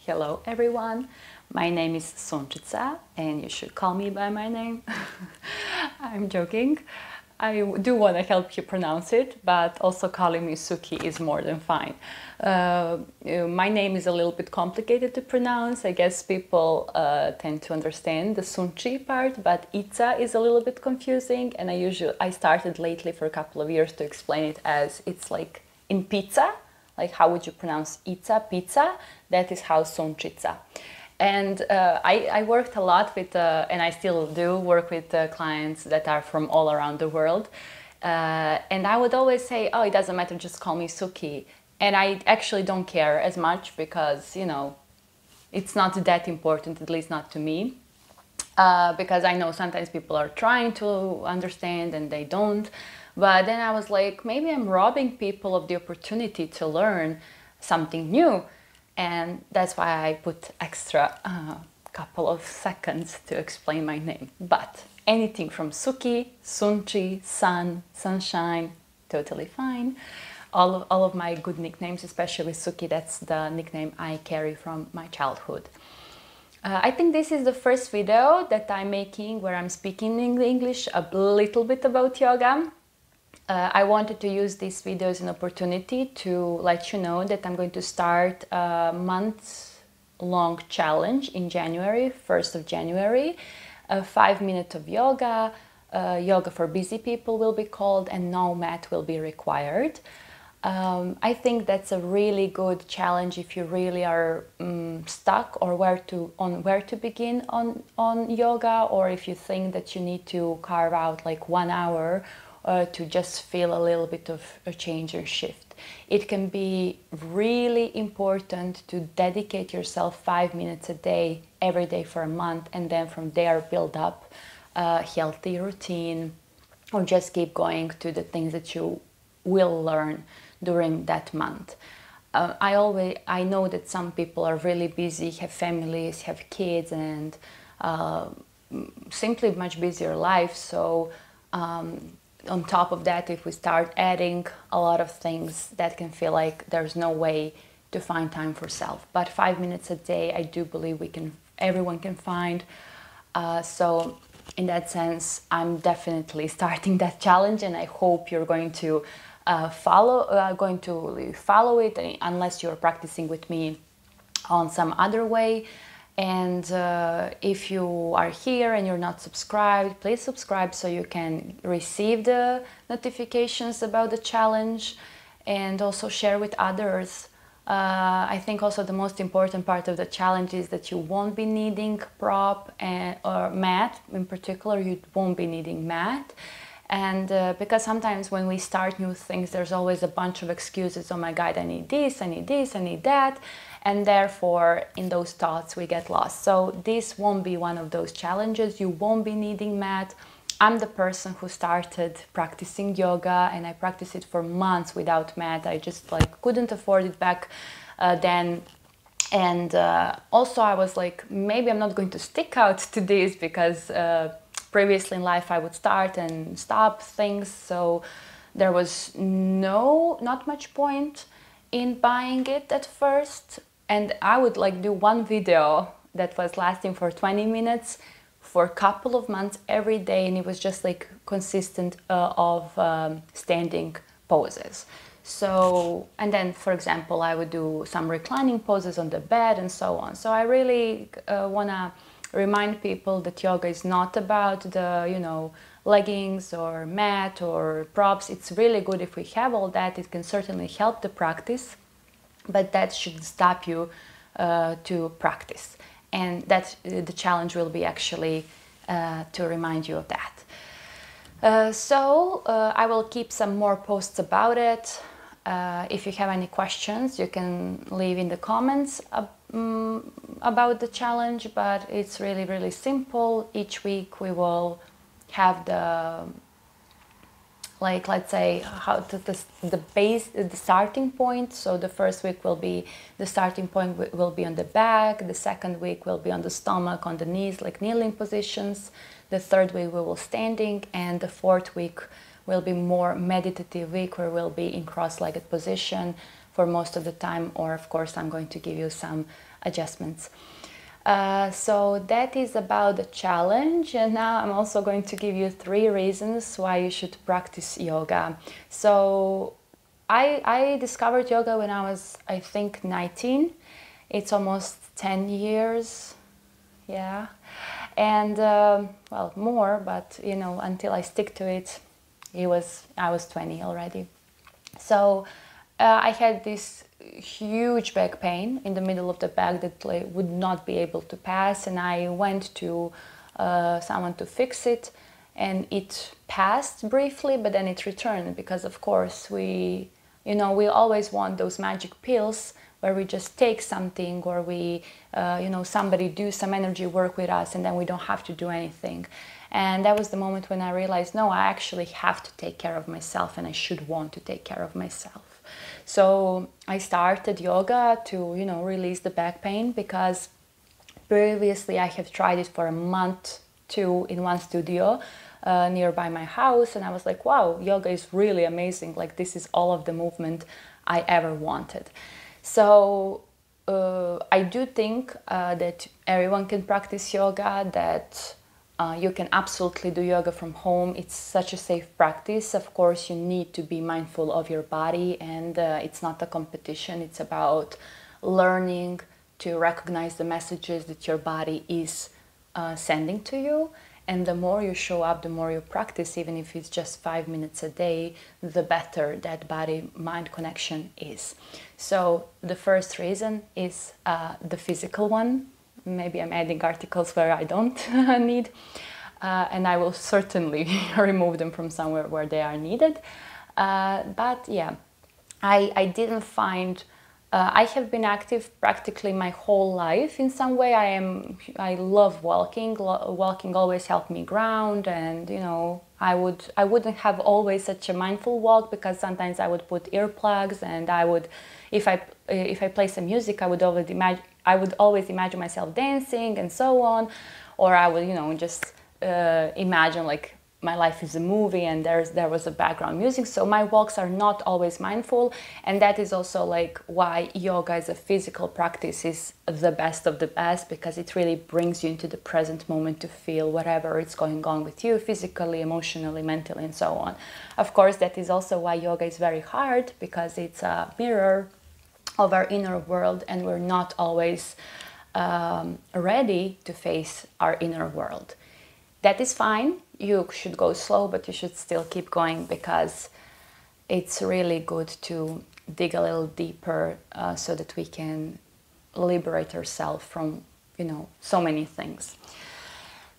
Hello everyone, my name is Sunčica and you should call me by my name. I'm joking. I do want to help you pronounce it, but also calling me SukHi is more than fine. My name is a little bit complicated to pronounce. I guess people tend to understand the Sunči part, but Ica is a little bit confusing, and I started lately for a couple of years to explain it as it's like in pizza, like how would you pronounce Ica, pizza, that is how Sunčica. And I worked a lot with, and I still do work with clients that are from all around the world. And I would always say, oh, it doesn't matter, just call me SukHi. And I actually don't care as much because, you know, it's not that important, at least not to me. Because I know sometimes people are trying to understand and they don't. But then I was like, maybe I'm robbing people of the opportunity to learn something new. And that's why I put extra couple of seconds to explain my name. But anything from Suki, Sunči, Sun, Sunshine, totally fine. All of my good nicknames, especially Suki, that's the nickname I carry from my childhood. I think this is the first video that I'm making where I'm speaking in English a little bit about yoga. I wanted to use this video as an opportunity to let you know that I'm going to start a month-long challenge in January, 1st of January. 5 minutes of yoga, yoga for busy people will be called, and no mat will be required. I think that's a really good challenge if you really are stuck or where to begin on yoga, or if you think that you need to carve out like 1 hour to just feel a little bit of a change or shift. It can be really important to dedicate yourself 5 minutes a day, every day for a month, and then from there build up a healthy routine, or just keep going to the things that you will learn during that month. I know that some people are really busy, have families, have kids, and simply much busier life. So on top of that, if we start adding a lot of things, that can feel like there's no way to find time for self. But 5 minutes a day, I do believe everyone can find. So in that sense, I'm definitely starting that challenge, and I hope you're going to follow it, unless you're practicing with me on some other way. And if you are here and you're not subscribed, please subscribe so you can receive the notifications about the challenge, and also share with others. I think also the most important part of the challenge is that you won't be needing prop or mat. In particular, you won't be needing mat. And because sometimes when we start new things, there's always a bunch of excuses. Oh my God, I need this, I need this, I need that. And therefore, in those thoughts, we get lost. So this won't be one of those challenges. You won't be needing mat. I'm the person who started practicing yoga, and I practiced it for months without mat. I just like couldn't afford it back then. And also I was like, maybe I'm not going to stick out to this, because previously in life I would start and stop things. So there was not much point in buying it at first. And I would like do one video that was lasting for 20 minutes for a couple of months every day, and it was just like consistent of standing poses. So, and then for example, I would do some reclining poses on the bed and so on. So I really want to remind people that yoga is not about the, you know, leggings or mat or props. It's really good if we have all that. It can certainly help the practice, but that shouldn't stop you to practice. And that the challenge will be actually to remind you of that. So I will keep some more posts about it. If you have any questions, you can leave in the comments about the challenge, but it's really, really simple. Each week we will have the, like, let's say, the starting point. So the first week will be, the starting point will be on the back. The second week will be on the stomach, on the knees, like kneeling positions. The third week we will standing, and the fourth week will be more meditative week, where we'll be in cross-legged position, for most of the time, or of course I'm going to give you some adjustments. So that is about the challenge, and now I'm also going to give you 3 reasons why you should practice yoga. So I discovered yoga when I was, I think, 19. It's almost 10 years, yeah. And well, more, but you know, until I stick to it, I was 20 already. So I had this huge back pain in the middle of the back that like, would not be able to pass, and I went to someone to fix it, and it passed briefly, but then it returned because, of course, we always want those magic pills where we just take something, or we, somebody do some energy work with us, and then we don't have to do anything. And that was the moment when I realized, no, I actually have to take care of myself, and I should want to take care of myself. So I started yoga to, release the back pain, because previously I have tried it for a month, 2 in one studio nearby my house, and I was like, wow, yoga is really amazing. Like, this is all of the movement I ever wanted. So I do think that everyone can practice yoga, that you can absolutely do yoga from home. It's such a safe practice. Of course, you need to be mindful of your body, and it's not a competition. It's about learning to recognize the messages that your body is sending to you. And the more you show up, the more you practice, even if it's just 5 minutes a day, the better that body-mind connection is. So the first reason is the physical one. Maybe I'm adding articles where I don't need, and I will certainly remove them from somewhere where they are needed. But yeah, I didn't find... I have been active practically my whole life in some way. I love walking. Walking always helped me ground, and I wouldn't have always such a mindful walk, because sometimes I would put earplugs, and I would, if I play some music, I would always imagine myself dancing and so on, or I would just imagine like my life is a movie and there was a background music. So my walks are not always mindful, and that is also like why yoga as a physical practice is the best of the best, because it really brings you into the present moment to feel whatever is going on with you physically, emotionally, mentally, and so on. Of course, that is also why yoga is very hard, because it's a mirror of our inner world, and we're not always ready to face our inner world. That is fine. You should go slow, but you should still keep going, because it's really good to dig a little deeper so that we can liberate ourselves from, so many things.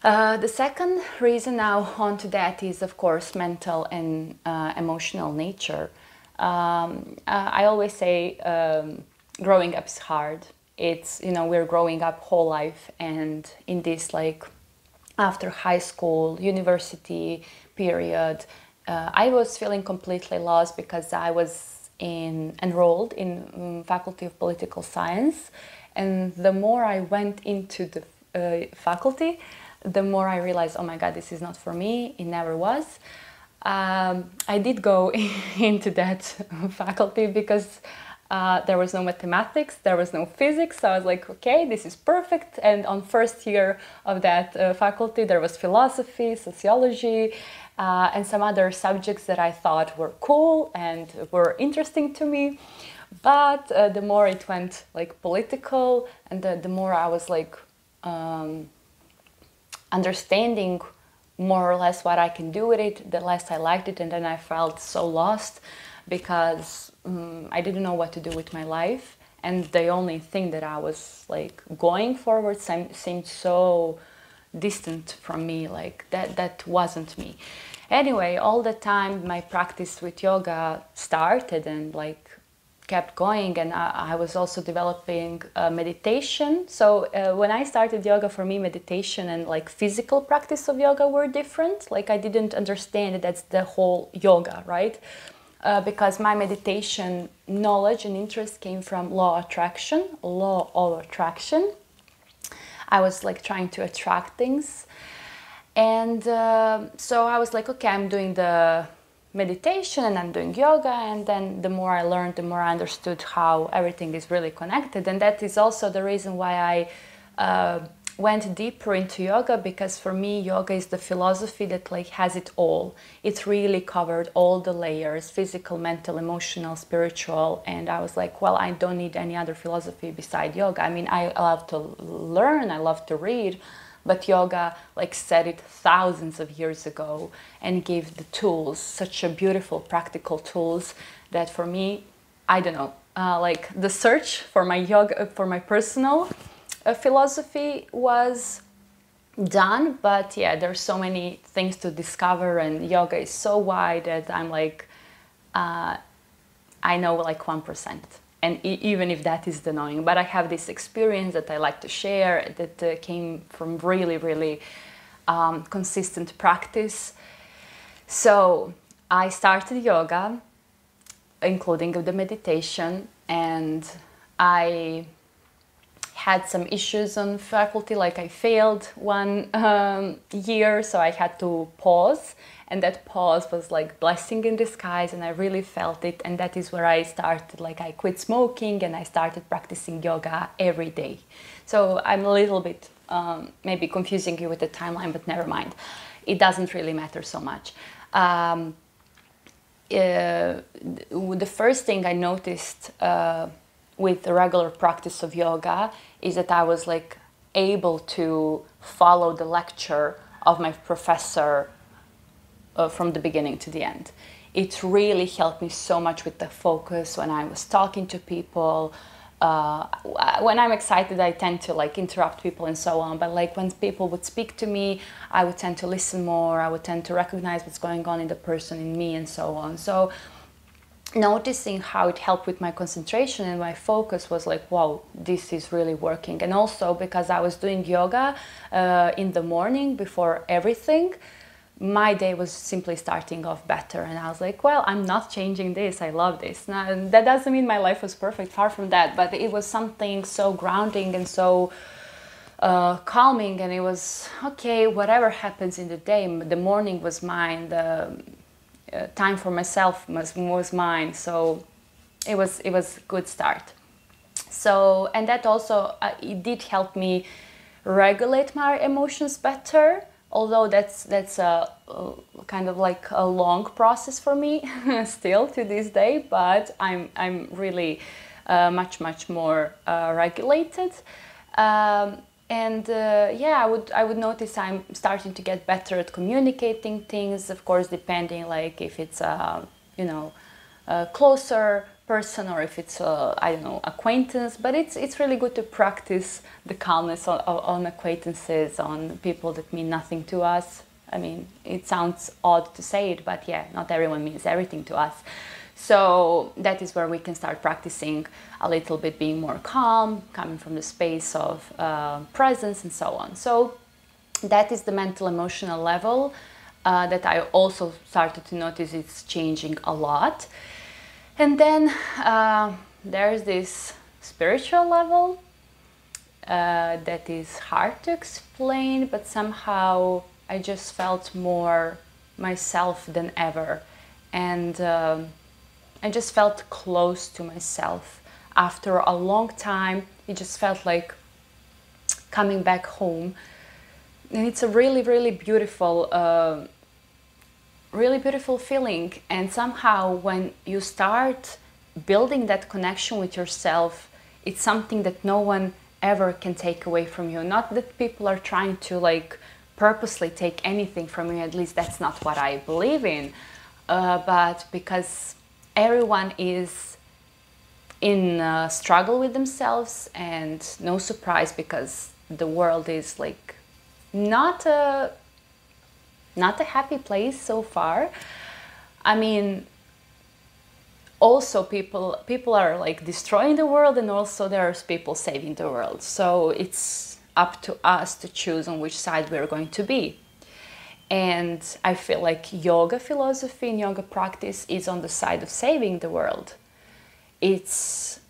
The second reason now onto that is, of course, mental and emotional nature. I always say growing up is hard. It's, we're growing up whole life, and in this after high school, university period, I was feeling completely lost, because I was enrolled in Faculty of Political Science, and the more I went into the faculty, the more I realized, oh my God, this is not for me. It never was. I did go into that faculty because there was no mathematics, there was no physics, so I was like, okay, this is perfect. And on first year of that faculty, there was philosophy, sociology, and some other subjects that I thought were cool and were interesting to me. But the more it went political, and the more I was understanding more or less what I can do with it, the less I liked it, and then I felt so lost, because I didn't know what to do with my life, and the only thing that I was going forward seemed so distant from me, that wasn't me. Anyway, all the time my practice with yoga started and kept going, and I was also developing meditation. So when I started yoga, for me meditation and physical practice of yoga were different. I didn't understand that that's the whole yoga, right? Because my meditation knowledge and interest came from law of attraction. I was trying to attract things, and so I was like, okay, I'm doing the meditation and I'm doing yoga, and then the more I learned, the more I understood how everything is really connected. And that is also the reason why I went deeper into yoga, because for me yoga is the philosophy that like has it all. It really covered all the layers: physical, mental, emotional, spiritual. And I was like, well, I don't need any other philosophy beside yoga. I mean, I love to learn, I love to read, but yoga like said it thousands of years ago and gave the tools, such a beautiful practical tools, that for me, I don't know, like the search for my yoga, for my personal philosophy was done. But yeah, there's so many things to discover, and yoga is so wide that I'm like, I know like 1%. And even if that is the knowing, but I have this experience that I like to share that came from really, really consistent practice. So I started yoga, including the meditation, and I had some issues on faculty, like I failed one year, so I had to pause, and that pause was like blessing in disguise, and I really felt it. And that is where I started, like I quit smoking and I started practicing yoga every day. So I'm a little bit maybe confusing you with the timeline, but never mind, it doesn't really matter so much. The first thing I noticed with the regular practice of yoga is that I was like able to follow the lecture of my professor from the beginning to the end. It really helped me so much with the focus when I was talking to people. When I'm excited, I tend to like interrupt people and so on, but like when people would speak to me, I would tend to listen more, I would tend to recognize what's going on in the person, in me, and so on. So noticing how it helped with my concentration and my focus was like, wow, this is really working. And also because I was doing yoga in the morning before everything, my day was simply starting off better. And I was like, well, I'm not changing this, I love this. Now, that doesn't mean my life was perfect, far from that, but it was something so grounding and so calming. And it was, okay, whatever happens in the day, the morning was mine, the time for myself was mine. So it was a good start. So, and that also it did help me regulate my emotions better, although that's a kind of like a long process for me still to this day, but I'm really much more regulated. Yeah, I would notice I'm starting to get better at communicating things, of course, depending like if it's a, you know, a closer person or if it's a, I don't know, acquaintance. But it's really good to practice the calmness on acquaintances, on people that mean nothing to us. I mean, it sounds odd to say it, but yeah, not everyone means everything to us. So that is where we can start practicing a little bit, being more calm, coming from the space of presence and so on. So that is the mental emotional level that I also started to notice it's changing a lot. And then there's this spiritual level that is hard to explain, but somehow I just felt more myself than ever. And I just felt close to myself. After a long time, it just felt like coming back home. And it's a really, really beautiful feeling. And somehow when you start building that connection with yourself, it's something that no one ever can take away from you. Not that people are trying to like purposely take anything from you, at least that's not what I believe in, but because everyone is in a struggle with themselves, and no surprise, because the world is like not a happy place so far. I mean, also people are like destroying the world, and also there's people saving the world. So it's up to us to choose on which side we're going to be. And I feel like yoga philosophy and yoga practice is on the side of saving the world. It's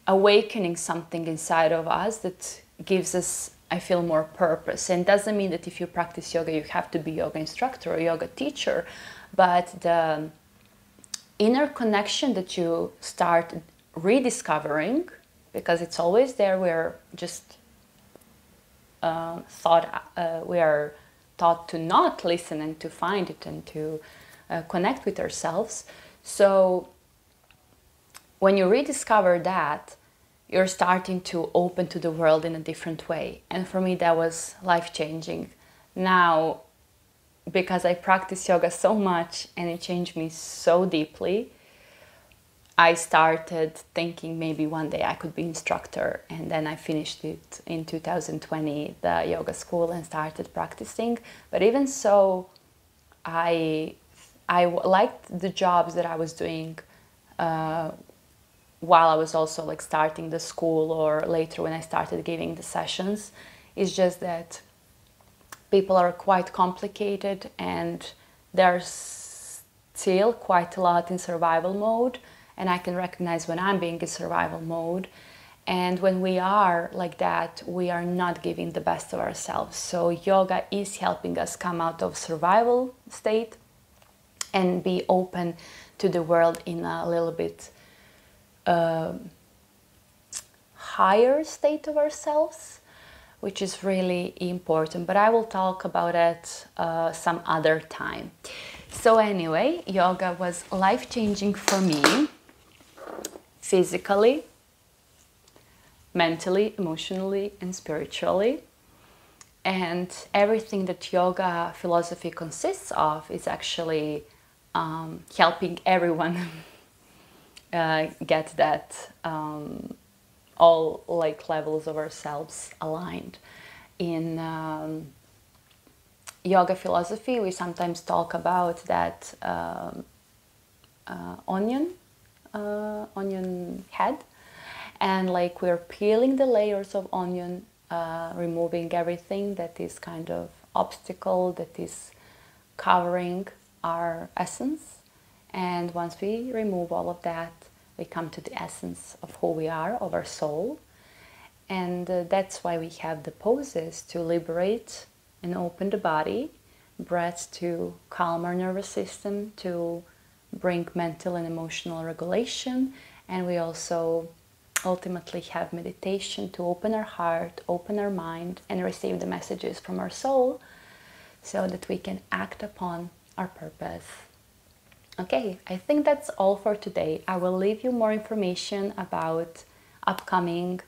awakening something inside of us that gives us, I feel, more purpose. And doesn't mean that if you practice yoga, you have to be a yoga instructor or yoga teacher, but the inner connection that you start rediscovering, because it's always there. We're just we are taught to not listen and to find it and to connect with ourselves. So when you rediscover that, you're starting to open to the world in a different way. And for me, that was life-changing. Now, because I practice yoga so much and it changed me so deeply, I started thinking maybe one day I could be instructor, and then I finished it in 2020, the yoga school, and started practicing. But even so, I liked the jobs that I was doing while I was also like starting the school, or later when I started giving the sessions. It's just that people are quite complicated and there's still quite a lot in survival mode. And I can recognize when I'm being in survival mode. And when we are like that, we are not giving the best of ourselves. So yoga is helping us come out of survival state and be open to the world in a little bit higher state of ourselves, which is really important. But I will talk about it some other time. So anyway, yoga was life-changing for me. Physically, mentally, emotionally, and spiritually. And everything that yoga philosophy consists of is actually helping everyone get that all like levels of ourselves aligned. In yoga philosophy, we sometimes talk about that onion head, and like we're peeling the layers of onion, removing everything that is kind of obstacle that is covering our essence. And once we remove all of that, we come to the essence of who we are, of our soul. And that's why we have the poses to liberate and open the body, breaths to calm our nervous system, to bring mental and emotional regulation. And we also ultimately have meditation to open our heart, open our mind, and receive the messages from our soul so that we can act upon our purpose. Okay, I think that's all for today. I will leave you more information about upcoming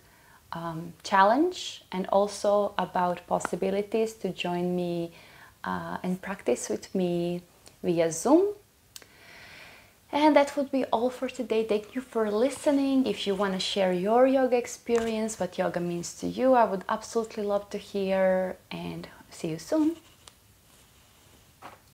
challenge and also about possibilities to join me and practice with me via Zoom. And that would be all for today. Thank you for listening. If you want to share your yoga experience, what yoga means to you, I would absolutely love to hear, and see you soon.